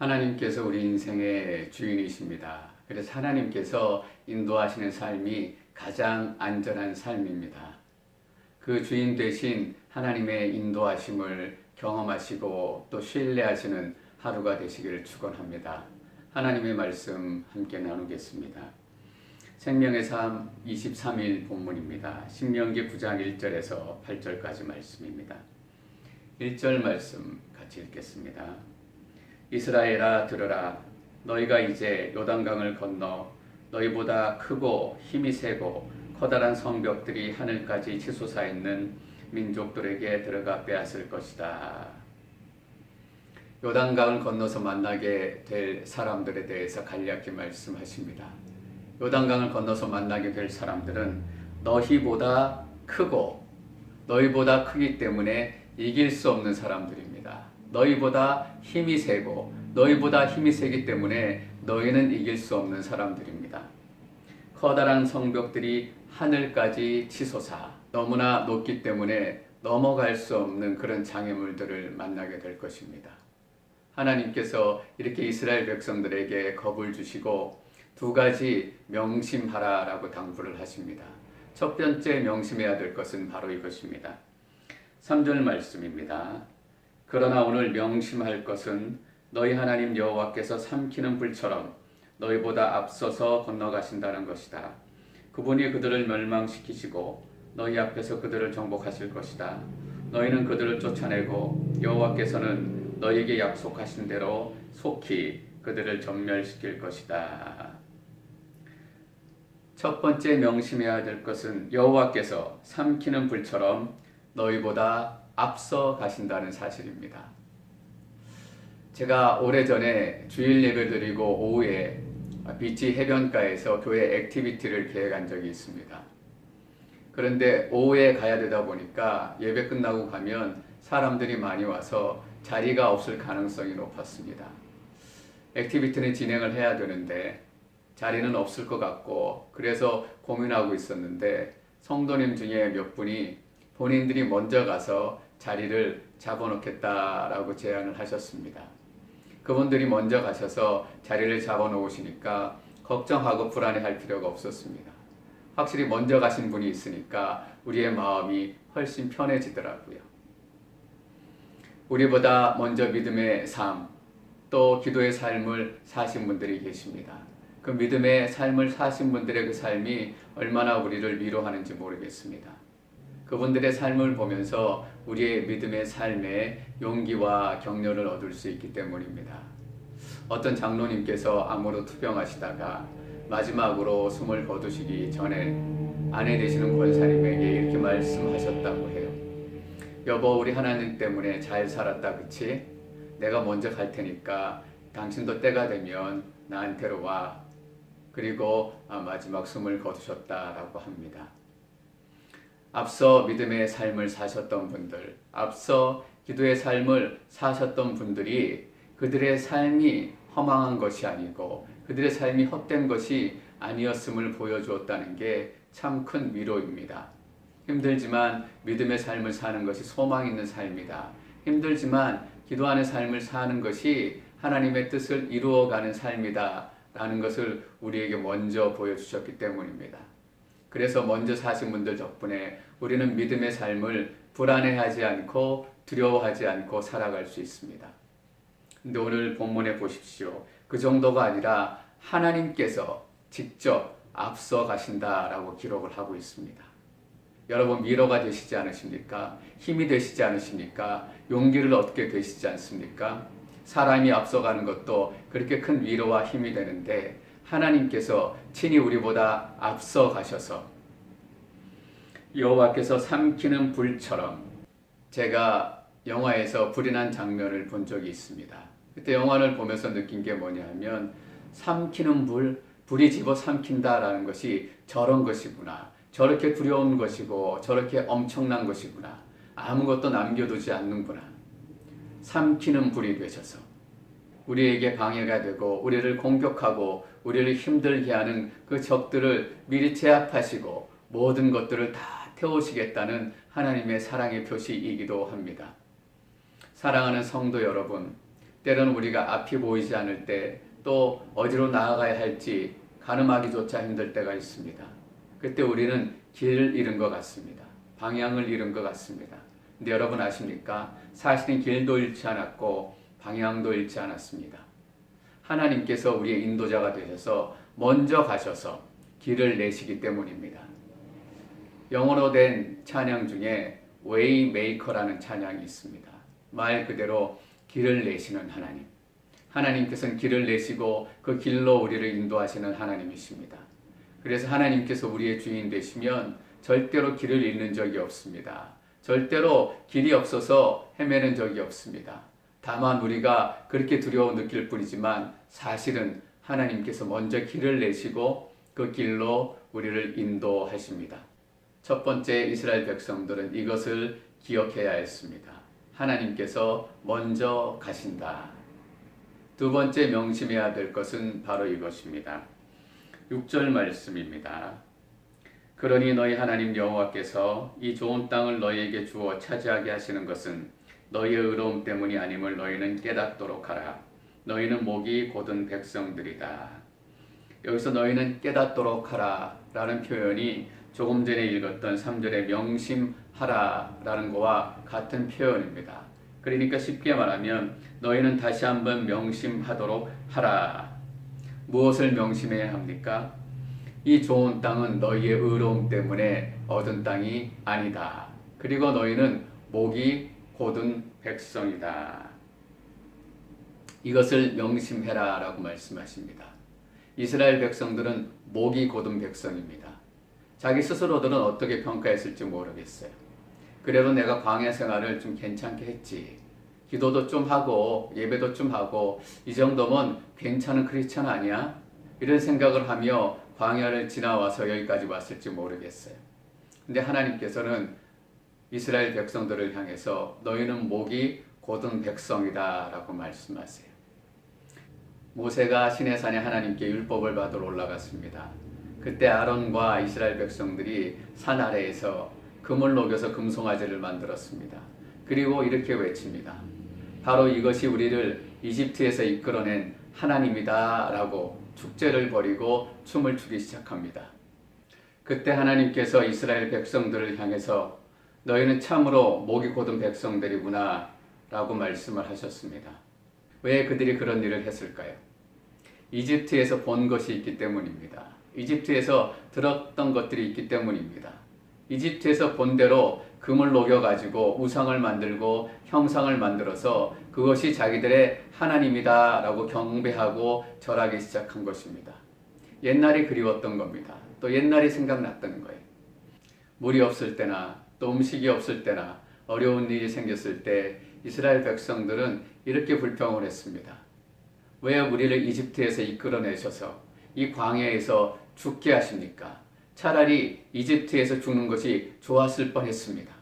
하나님께서 우리 인생의 주인이십니다. 그래서 하나님께서 인도하시는 삶이 가장 안전한 삶입니다. 그 주인 되신 하나님의 인도하심을 경험하시고 또 신뢰하시는 하루가 되시기를 축원합니다. 하나님의 말씀 함께 나누겠습니다. 생명의 삶 23일 본문입니다. 신명기 9장 1절에서 8절까지 말씀입니다. 1절 말씀 같이 읽겠습니다. 이스라엘아 들으라. 너희가 이제 요단강을 건너 너희보다 크고 힘이 세고 커다란 성벽들이 하늘까지 치솟아 있는 민족들에게 들어가 빼앗을 것이다. 요단강을 건너서 만나게 될 사람들에 대해서 간략히 말씀하십니다. 요단강을 건너서 만나게 될 사람들은 너희보다 크고 너희보다 크기 때문에 이길 수 없는 사람들입니다. 너희보다 힘이 세고 너희보다 힘이 세기 때문에 너희는 이길 수 없는 사람들입니다. 커다란 성벽들이 하늘까지 치솟아 너무나 높기 때문에 넘어갈 수 없는 그런 장애물들을 만나게 될 것입니다. 하나님께서 이렇게 이스라엘 백성들에게 겁을 주시고 두 가지 명심하라라고 당부를 하십니다. 첫 번째 명심해야 될 것은 바로 이것입니다. 3절 말씀입니다. 그러나 오늘 명심할 것은 너희 하나님 여호와께서 삼키는 불처럼 너희보다 앞서서 건너가신다는 것이다. 그분이 그들을 멸망시키시고 너희 앞에서 그들을 정복하실 것이다. 너희는 그들을 쫓아내고 여호와께서는 너희에게 약속하신 대로 속히 그들을 전멸시킬 것이다. 첫 번째 명심해야 될 것은 여호와께서 삼키는 불처럼 너희보다 앞서 가신다는 사실입니다. 제가 오래전에 주일 예배 드리고 오후에 비치 해변가에서 교회 액티비티를 계획한 적이 있습니다. 그런데 오후에 가야 되다 보니까 예배 끝나고 가면 사람들이 많이 와서 자리가 없을 가능성이 높았습니다. 액티비티는 진행을 해야 되는데 자리는 없을 것 같고 그래서 고민하고 있었는데 성도님 중에 몇 분이 본인들이 먼저 가서 자리를 잡아놓겠다라고 제안을 하셨습니다. 그분들이 먼저 가셔서 자리를 잡아놓으시니까 걱정하고 불안해할 필요가 없었습니다. 확실히 먼저 가신 분이 있으니까 우리의 마음이 훨씬 편해지더라고요. 우리보다 먼저 믿음의 삶, 또 기도의 삶을 사신 분들이 계십니다. 그 믿음의 삶을 사신 분들의 그 삶이 얼마나 우리를 위로하는지 모르겠습니다. 그분들의 삶을 보면서 우리의 믿음의 삶에 용기와 격려를 얻을 수 있기 때문입니다. 어떤 장로님께서 암으로 투병하시다가 마지막으로 숨을 거두시기 전에 아내 되시는 권사님에게 이렇게 말씀하셨다고 해요. 여보, 우리 하나님 때문에 잘 살았다, 그치? 내가 먼저 갈 테니까 당신도 때가 되면 나한테로 와. 그리고 마지막 숨을 거두셨다라고 합니다. 앞서 믿음의 삶을 사셨던 분들, 앞서 기도의 삶을 사셨던 분들이 그들의 삶이 허망한 것이 아니고 그들의 삶이 헛된 것이 아니었음을 보여주었다는 게 참 큰 위로입니다. 힘들지만 믿음의 삶을 사는 것이 소망 있는 삶이다. 힘들지만 기도하는 삶을 사는 것이 하나님의 뜻을 이루어가는 삶이다 라는 것을 우리에게 먼저 보여주셨기 때문입니다. 그래서 먼저 사신 분들 덕분에 우리는 믿음의 삶을 불안해하지 않고 두려워하지 않고 살아갈 수 있습니다. 근데 오늘 본문에 보십시오. 그 정도가 아니라 하나님께서 직접 앞서 가신다라고 기록을 하고 있습니다. 여러분 위로가 되시지 않으십니까? 힘이 되시지 않으십니까? 용기를 얻게 되시지 않습니까? 사람이 앞서가는 것도 그렇게 큰 위로와 힘이 되는데 하나님께서 친히 우리보다 앞서 가셔서 여호와께서 삼키는 불처럼, 제가 영화에서 불이 난 장면을 본 적이 있습니다. 그때 영화를 보면서 느낀 게 뭐냐 하면 삼키는 불이 집어 삼킨다라는 것이 저런 것이구나. 저렇게 두려운 것이고 저렇게 엄청난 것이구나. 아무것도 남겨두지 않는구나. 삼키는 불이 되셔서 우리에게 방해가 되고 우리를 공격하고 우리를 힘들게 하는 그 적들을 미리 제압하시고 모든 것들을 다 태우시겠다는 하나님의 사랑의 표시이기도 합니다. 사랑하는 성도 여러분, 때로는 우리가 앞이 보이지 않을 때, 또 어디로 나아가야 할지 가늠하기조차 힘들 때가 있습니다. 그때 우리는 길을 잃은 것 같습니다. 방향을 잃은 것 같습니다. 근데 여러분 아십니까? 사실은 길도 잃지 않았고 방향도 잃지 않았습니다. 하나님께서 우리의 인도자가 되셔서 먼저 가셔서 길을 내시기 때문입니다. 영어로 된 찬양 중에 웨이메이커라는 찬양이 있습니다. 말 그대로 길을 내시는 하나님. 하나님께서는 길을 내시고 그 길로 우리를 인도하시는 하나님이십니다. 그래서 하나님께서 우리의 주인 되시면 절대로 길을 잃는 적이 없습니다. 절대로 길이 없어서 헤매는 적이 없습니다. 다만 우리가 그렇게 두려워 느낄 뿐이지만 사실은 하나님께서 먼저 길을 내시고 그 길로 우리를 인도하십니다. 첫 번째 이스라엘 백성들은 이것을 기억해야 했습니다. 하나님께서 먼저 가신다. 두 번째 명심해야 될 것은 바로 이것입니다. 6절 말씀입니다. 그러니 너희 하나님 여호와께서 이 좋은 땅을 너희에게 주어 차지하게 하시는 것은 너희의 의로움 때문이 아님을 너희는 깨닫도록 하라. 너희는 목이 곧은 백성들이다. 여기서 너희는 깨닫도록 하라 라는 표현이 조금 전에 읽었던 3절의 명심하라 라는 것과 같은 표현입니다. 그러니까 쉽게 말하면 너희는 다시 한번 명심하도록 하라. 무엇을 명심해야 합니까? 이 좋은 땅은 너희의 의로움 때문에 얻은 땅이 아니다. 그리고 너희는 목이 곧은 백성이다. 이것을 명심해라 라고 말씀하십니다. 이스라엘 백성들은 목이 곧은 백성입니다. 자기 스스로들은 어떻게 평가했을지 모르겠어요. 그래도 내가 광야 생활을 좀 괜찮게 했지. 기도도 좀 하고 예배도 좀 하고 이 정도면 괜찮은 크리스찬 아니야? 이런 생각을 하며 광야를 지나와서 여기까지 왔을지 모르겠어요. 근데 하나님께서는 이스라엘 백성들을 향해서 너희는 목이 곧은 백성이다 라고 말씀하세요. 모세가 시내산에 하나님께 율법을 받으러 올라갔습니다. 그때 아론과 이스라엘 백성들이 산 아래에서 금을 녹여서 금송아지를 만들었습니다. 그리고 이렇게 외칩니다. 바로 이것이 우리를 이집트에서 이끌어낸 하나님이다 라고 축제를 벌이고 춤을 추기 시작합니다. 그때 하나님께서 이스라엘 백성들을 향해서 너희는 참으로 목이 곧은 백성들이구나 라고 말씀을 하셨습니다. 왜 그들이 그런 일을 했을까요? 이집트에서 본 것이 있기 때문입니다. 이집트에서 들었던 것들이 있기 때문입니다. 이집트에서 본 대로 금을 녹여가지고 우상을 만들고 형상을 만들어서 그것이 자기들의 하나님이다 라고 경배하고 절하기 시작한 것입니다. 옛날이 그리웠던 겁니다. 또 옛날이 생각났던 거예요. 물이 없을 때나 또 음식이 없을 때나 어려운 일이 생겼을 때 이스라엘 백성들은 이렇게 불평을 했습니다. 왜 우리를 이집트에서 이끌어내셔서 이 광야에서 죽게 하십니까? 차라리 이집트에서 죽는 것이 좋았을 뻔했습니다.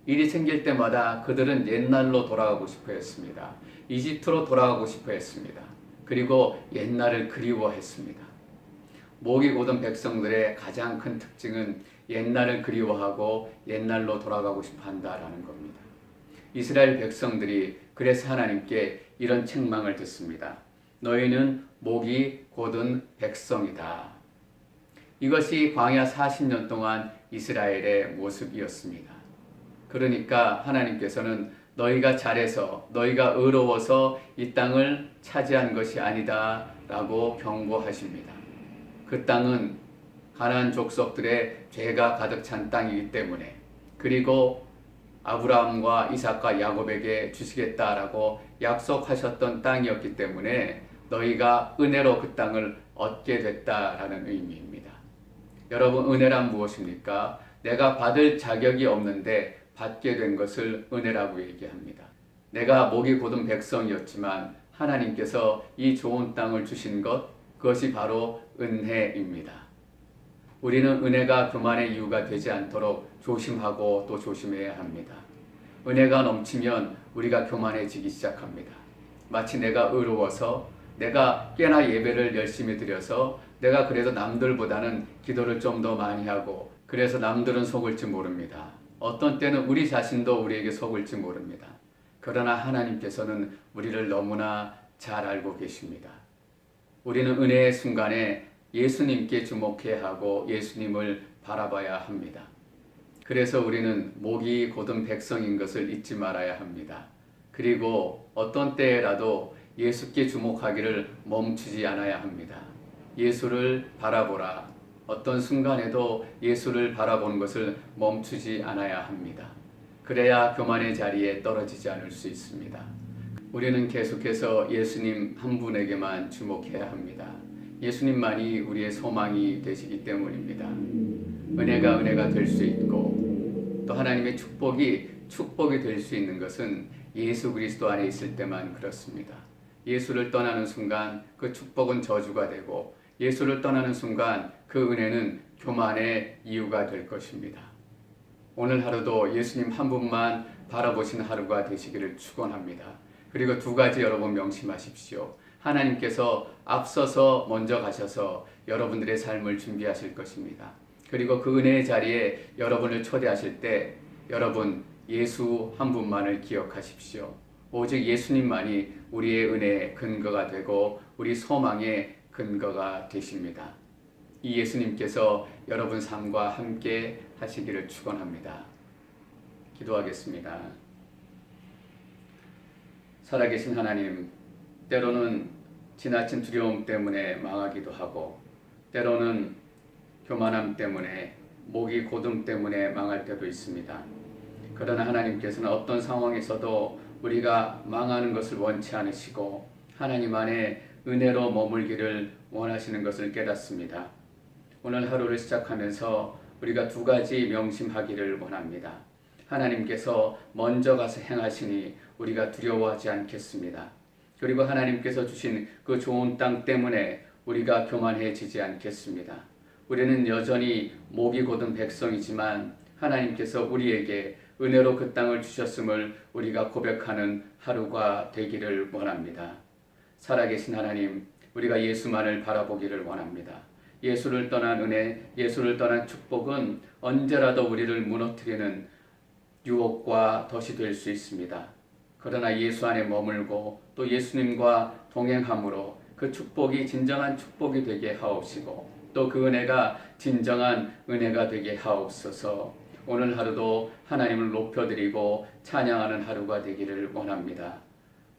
일이 생길 때마다 그들은 옛날로 돌아가고 싶어 했습니다. 이집트로 돌아가고 싶어 했습니다. 그리고 옛날을 그리워했습니다. 목이 곧은 백성들의 가장 큰 특징은 옛날을 그리워하고 옛날로 돌아가고 싶어 한다라는 겁니다. 이스라엘 백성들이 그래서 하나님께 이런 책망을 듣습니다. 너희는 목이 곧은 백성이다. 이것이 광야 40년 동안 이스라엘의 모습이었습니다. 그러니까 하나님께서는 너희가 잘해서 너희가 의로워서 이 땅을 차지한 것이 아니다 라고 경고하십니다. 그 땅은 가나안 족속들의 죄가 가득 찬 땅이기 때문에, 그리고 아브라함과 이삭과 야곱에게 주시겠다라고 약속하셨던 땅이었기 때문에 너희가 은혜로 그 땅을 얻게 됐다라는 의미입니다. 여러분, 은혜란 무엇입니까? 내가 받을 자격이 없는데 받게 된 것을 은혜라고 얘기합니다. 내가 목이 곧은 백성이었지만 하나님께서 이 좋은 땅을 주신 것, 그것이 바로 은혜입니다. 우리는 은혜가 교만의 이유가 되지 않도록 조심하고 또 조심해야 합니다. 은혜가 넘치면 우리가 교만해지기 시작합니다. 마치 내가 의로워서, 내가 꽤나 예배를 열심히 드려서 내가 그래도 남들보다는 기도를 좀 더 많이 하고 그래서 남들은 속을지 모릅니다. 어떤 때는 우리 자신도 우리에게 속을지 모릅니다. 그러나 하나님께서는 우리를 너무나 잘 알고 계십니다. 우리는 은혜의 순간에 예수님께 주목해야 하고 예수님을 바라봐야 합니다. 그래서 우리는 목이 곧은 백성인 것을 잊지 말아야 합니다. 그리고 어떤 때라도 예수께 주목하기를 멈추지 않아야 합니다. 예수를 바라보라. 어떤 순간에도 예수를 바라보는 것을 멈추지 않아야 합니다. 그래야 교만의 자리에 떨어지지 않을 수 있습니다. 우리는 계속해서 예수님 한 분에게만 주목해야 합니다. 예수님만이 우리의 소망이 되시기 때문입니다. 은혜가 될 수 있고 또 하나님의 축복이 될 수 있는 것은 예수 그리스도 안에 있을 때만 그렇습니다. 예수를 떠나는 순간 그 축복은 저주가 되고 예수를 떠나는 순간 그 은혜는 교만의 이유가 될 것입니다. 오늘 하루도 예수님 한 분만 바라보시는 하루가 되시기를 축원합니다. 그리고 두 가지 여러분 명심하십시오. 하나님께서 앞서서 먼저 가셔서 여러분들의 삶을 준비하실 것입니다. 그리고 그 은혜의 자리에 여러분을 초대하실 때 여러분 예수 한 분만을 기억하십시오. 오직 예수님만이 우리의 은혜의 근거가 되고 우리 소망의 근거가 되십니다. 이 예수님께서 여러분 삶과 함께 하시기를 축원합니다. 기도하겠습니다. 살아계신 하나님, 때로는 지나친 두려움 때문에 망하기도 하고 때로는 교만함 때문에 목이 고등 때문에 망할 때도 있습니다. 그러나 하나님께서는 어떤 상황에서도 우리가 망하는 것을 원치 않으시고 하나님 안에 은혜로 머물기를 원하시는 것을 깨닫습니다. 오늘 하루를 시작하면서 우리가 두 가지 명심하기를 원합니다. 하나님께서 먼저 가서 행하시니 우리가 두려워하지 않겠습니다. 그리고 하나님께서 주신 그 좋은 땅 때문에 우리가 교만해지지 않겠습니다. 우리는 여전히 목이 곧은 백성이지만 하나님께서 우리에게 은혜로 그 땅을 주셨음을 우리가 고백하는 하루가 되기를 원합니다. 살아계신 하나님, 우리가 예수만을 바라보기를 원합니다. 예수를 떠난 은혜, 예수를 떠난 축복은 언제라도 우리를 무너뜨리는 유혹과 덫이 될 수 있습니다. 그러나 예수 안에 머물고 또 예수님과 동행함으로 그 축복이 진정한 축복이 되게 하옵시고 또 그 은혜가 진정한 은혜가 되게 하옵소서. 오늘 하루도 하나님을 높여드리고 찬양하는 하루가 되기를 원합니다.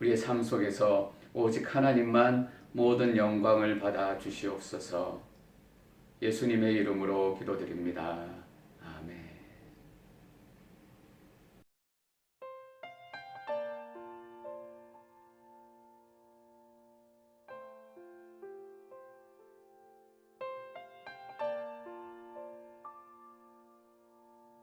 우리의 삶 속에서 오직 하나님만 모든 영광을 받아 주시옵소서. 예수님의 이름으로 기도드립니다.